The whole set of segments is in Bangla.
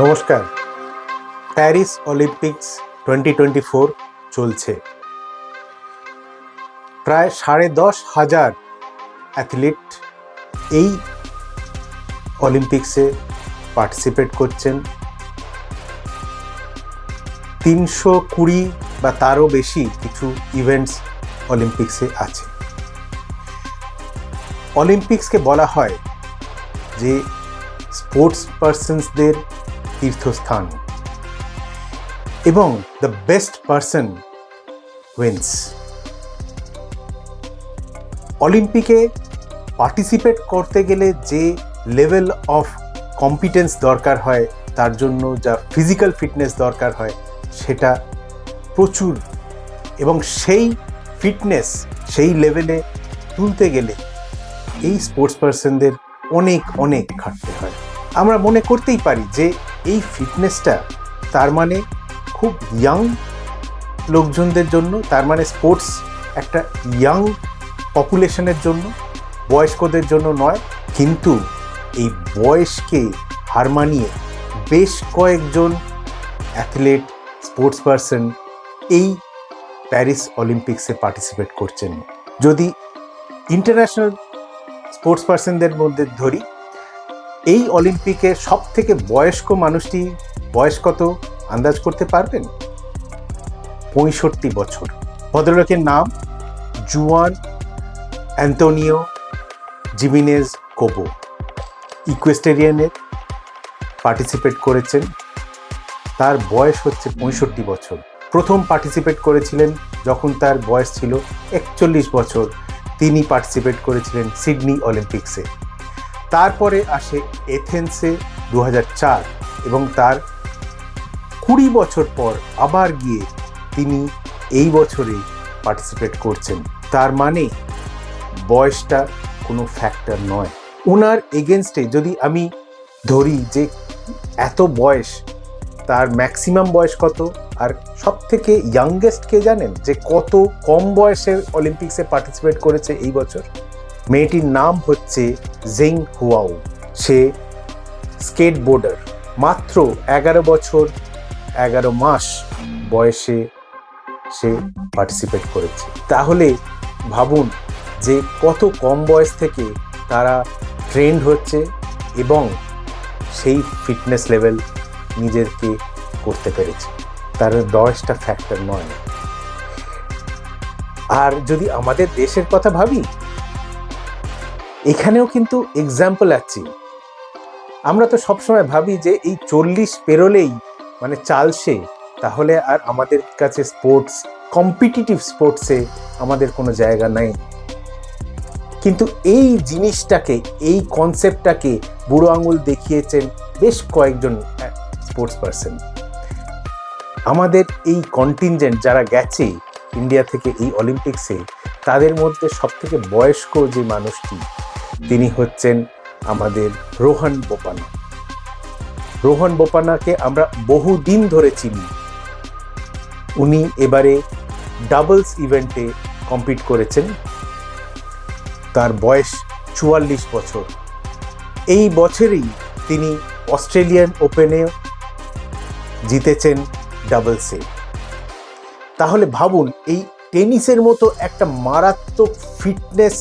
নমস্কার। প্যারিস অলিম্পিক্স 2024 চলছে। প্রায় 10,500 অ্যাথলিট এই অলিম্পিক্সে পার্টিসিপেট করছেন। 320 বা তারও বেশি কিছু ইভেন্টস অলিম্পিক্সে আছে। অলিম্পিক্সকে বলা হয় যে স্পোর্টস পার্সনসদের তীর্থস্থান এবং দ্য বেস্ট পার্সন উইন্স। অলিম্পিকে পার্টিসিপেট করতে গেলে যে লেভেল অফ কম্পিটেন্স দরকার হয়, তার জন্য যা ফিজিক্যাল ফিটনেস দরকার হয় সেটা প্রচুর, এবং সেই ফিটনেস সেই লেভেলে তুলতে গেলে এই স্পোর্টস পার্সনদের অনেক খাটতে হয়। আমরা মনে করতেই পারি যে এই ফিটনেসটা তার মানে খুব ইয়াং লোকজনদের জন্য, তার মানে স্পোর্টস একটা ইয়াং পপুলেশনের জন্য, বয়স্কদের জন্য নয়। কিন্তু এই বয়সকে হার মানিয়ে বেশ কয়েকজন অ্যাথলেট স্পোর্টস পার্সন এই প্যারিস অলিম্পিক্সে পার্টিসিপেট করছেন। যদি ইন্টারন্যাশনাল স্পোর্টস পার্সনদের মধ্যে ধরি, এই অলিম্পিকে সব থেকে বয়স্ক মানুষটি বয়স কত আন্দাজ করতে পারবেন? 65 বছর। ভদ্রলোকের নাম জুয়ান অ্যান্তোনিও জিমিনেজ কোবো। ইকুয়েস্টেরিয়ানে পার্টিসিপেট করেছেন। তার বয়স হচ্ছে 65 বছর। প্রথম পার্টিসিপেট করেছিলেন যখন তার বয়স ছিল 41 বছর। তিনি পার্টিসিপেট করেছিলেন সিডনি অলিম্পিক্সে। তারপরে আসে এথেন্সে 2004, এবং তার 20 বছর পর আবার গিয়ে তিনি এই বছরে পার্টিসিপেট করছেন। তার মানে বয়সটা কোনো ফ্যাক্টর নয়। ওনার এগেনস্টে যদি আমি ধরি যে এত বয়স, তার ম্যাক্সিমাম বয়স কত, আর সব থেকে ইয়াংগেস্ট কে জানেন যে কত কম বয়সে অলিম্পিক্সে পার্টিসিপেট করেছে এই বছর? মেয়েটির নাম হচ্ছে জেং হুয়াও। সে স্কেটবোর্ডার। মাত্র 11 বছর 11 মাস বয়সে সে পার্টিসিপেট করেছে। তাহলে ভাবুন যে কত কম বয়স থেকে তারা ট্রেন্ড হচ্ছে এবং সেই ফিটনেস লেভেল নিজেকে করতে পেরেছে। তার বয়সটা ফ্যাক্টর নয়। আর যদি আমাদের দেশের কথা ভাবি, এখানেও কিন্তু এক্সাম্পল আছে। আমরা তো সবসময় ভাবি যে এই 40 পেরোলেই মানে চালসে, তাহলে আর আমাদের কাছে স্পোর্টস, কম্পিটিটিভ স্পোর্টসে আমাদের কোনো জায়গা নাই। কিন্তু এই জিনিসটাকে, এই কনসেপ্টটাকে বুড়ো আঙুল দেখিয়েছেন বেশ কয়েকজন স্পোর্টস পার্সন। আমাদের এই কন্টিনজেন্ট যারা গেছে ইন্ডিয়া থেকে এই অলিম্পিক্সে, তাদের মধ্যে সবথেকে বয়স্ক যে মানুষটি, তিনি হচ্ছেন আমাদের রোহন বোপান্না। রোহন বোপান্নাকে আমরা বহুদিন ধরে চিনি। উনি এবারে ডাবলস ইভেন্টে কম্পিট করেছেন। তার বয়স 44 বছর। এই বছরেই তিনি অস্ট্রেলিয়ান ওপেনে জিতেছেন ডাবলসে। তাহলে ভাবুন, এই টেনিসের মতো একটা মারাত্মক ফিটনেস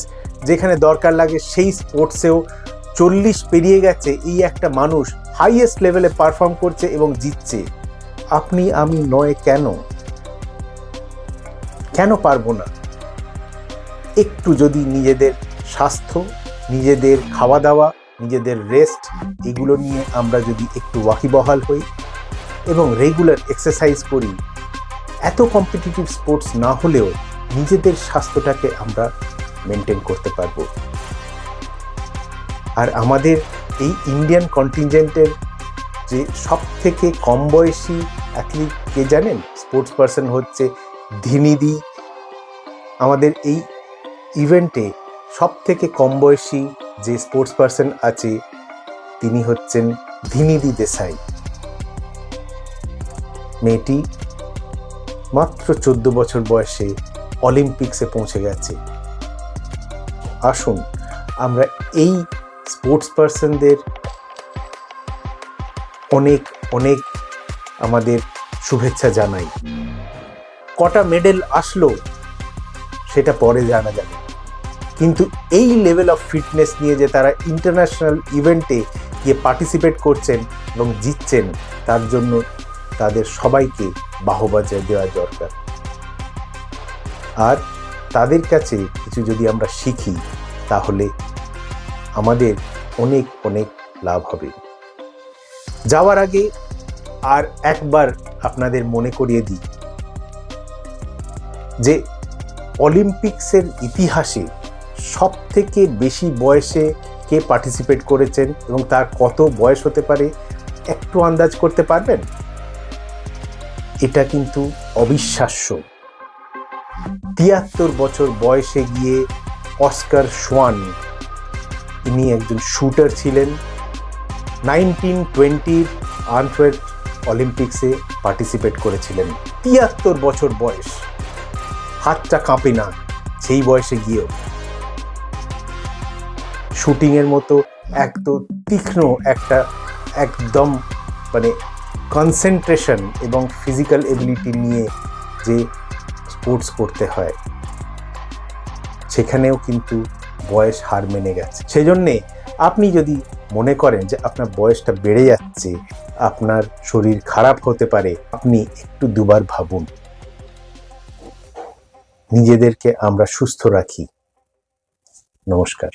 যেখানে দরকার লাগে, সেই স্পোর্টসেও 40 পেরিয়ে গেছে এই একটা মানুষ হাইয়েস্ট লেভেলে পারফর্ম করছে এবং জিতছে। আপনি আমি নয় কেন পারবো না? একটু যদি নিজেদের স্বাস্থ্য, নিজেদের খাওয়া দাওয়া, নিজেদের রেস্ট, এগুলো নিয়ে আমরা যদি একটু ওয়াকিবহাল হই এবং রেগুলার এক্সারসাইজ করি, এত কম্পিটিটিভ স্পোর্টস না হলেও নিজেদের স্বাস্থ্যটাকে আমরা মেনটেন করতে পারবো। আর আমাদের এই ইন্ডিয়ান কন্টিনজেন্টের যে সব থেকে কম বয়সী অ্যাথলিট কে জানেন? স্পোর্টস পার্সন হচ্ছে ধিনিদি। আমাদের এই ইভেন্টে সব থেকে কম বয়সী যে স্পোর্টস পার্সন আছে, তিনি হচ্ছেন ধিনিদি দেসাই। মেয়েটি মাত্র 14 বছর বয়সে অলিম্পিক্সে পৌঁছে গেছে। আসুন আমরা এই স্পোর্টস পার্সনদের অনেক অনেক আমাদের শুভেচ্ছা জানাই। কটা মেডেল আসলো সেটা পরে জানা যাবে, কিন্তু এই লেভেল অফ ফিটনেস নিয়ে যে তারা ইন্টারন্যাশনাল ইভেন্টে গিয়ে পার্টিসিপেট করছেন এবং জিতছেন, তার জন্য তাদের সবাইকে বাহবা দেওয়া দরকার। আর তাদের কাছে কিছু যদি আমরা শিখি তাহলে আমাদের অনেক অনেক লাভ হবে। যাওয়ার আগে আর একবার আপনাদের মনে করিয়ে দিই যে অলিম্পিক্সের ইতিহাসে সব থেকে বেশি বয়সে কে পার্টিসিপেট করেছেন এবং তার কত বয়স হতে পারে একটু আন্দাজ করতে পারবেন? এটা কিন্তু অবিশ্বাস্য। 73 বছর বয়সে গিয়ে অস্কার সোয়ান, ইনি একজন শুটার ছিলেন, 1920 আন্টওয়ার্প অলিম্পিক্সে পার্টিসিপেট করেছিলেন। 73 বছর বয়স, হাতটা কাঁপে না সেই বয়সে গিয়েও। শুটিংয়ের মতো একদম তীক্ষ্ণ একটা একদম মানে কনসেন্ট্রেশন এবং ফিজিক্যাল এবিলিটি নিয়ে যে স্পোর্টস করতে হয়, সেখানেও কিন্তু বয়স হার মেনে গেছে। সেই জন্যে আপনি যদি মনে করেন যে আপনার বয়সটা বেড়ে যাচ্ছে, আপনার শরীর খারাপ হতে পারে, আপনি একটু দুবার ভাবুন। নিজেদেরকে আমরা সুস্থ রাখি। নমস্কার।